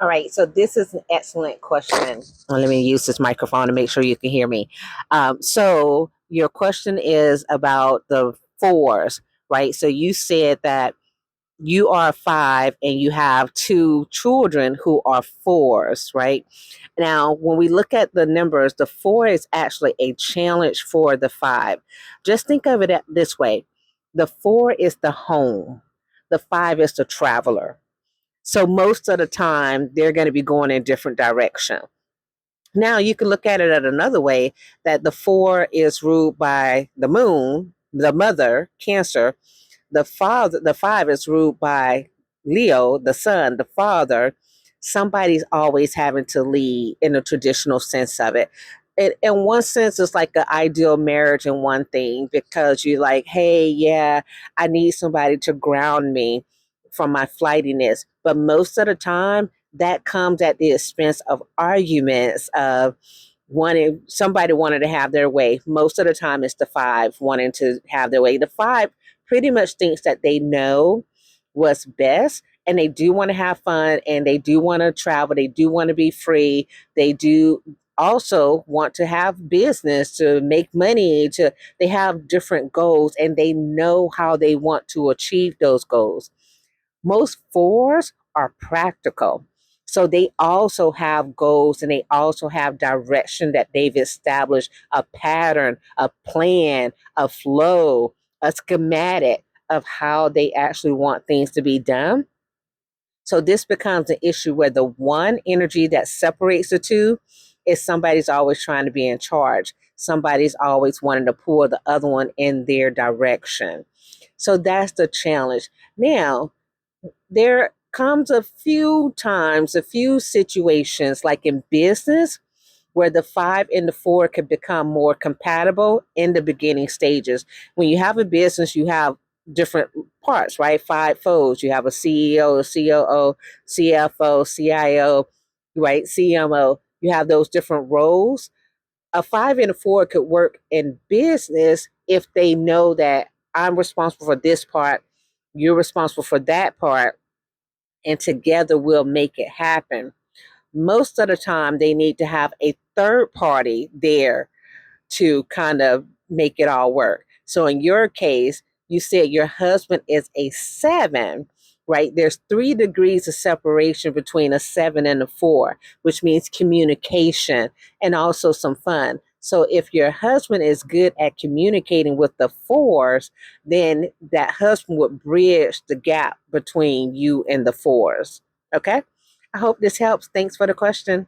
All right, so this is an excellent question. Let me use this microphone to make sure you can hear me. So your question is about the fours, right? So you said that you are five and you have two children who are fours, right? Now, when we look at the numbers, the four is actually a challenge for the five. Just think of it this way: the four is the home, the five is the traveler. So most of the time, they're going to be going in different direction. Now you can look at it at another way that the four is ruled by the moon, the mother, Cancer. The five is ruled by Leo, the son, the father. Somebody's always having to lead in the traditional sense of it. In one sense, it's like an ideal marriage in one thing because you're like, hey, yeah, I need somebody to ground me from my flightiness. But most of the time, that comes at the expense of arguments of wanting somebody wanted to have their way. Most of the time, it's the five wanting to have their way. The five pretty much thinks that they know what's best and they do want to have fun and they do want to travel. They do want to be free. They do also want to have business to make money to they have different goals and they know how they want to achieve those goals. Most fours are practical. So they also have goals and they also have direction that they've established, a pattern, a plan, a flow, a schematic of how they actually want things to be done. So this becomes an issue where the one energy that separates the two is somebody's always trying to be in charge. Somebody's always wanting to pull the other one in their direction. So that's the challenge. Now, there comes a few times, a few situations, like in business, where the five and the four could become more compatible in the beginning stages. When you have a business, you have different parts, right? Five folds. You have a CEO, a COO, CFO, CIO, right? CMO. You have those different roles. A five and a four could work in business if they know that I'm responsible for this part, you're responsible for that part, and together we'll make it happen. Most of the time, they need to have a third party there to kind of make it all work. So, in your case, you said your husband is a seven, right? There's 3 degrees of separation between a seven and a four, which means communication and also some fun. So, if your husband is good at communicating with the fours, then that husband would bridge the gap between you and the fours. Okay. I hope this helps. Thanks for the question.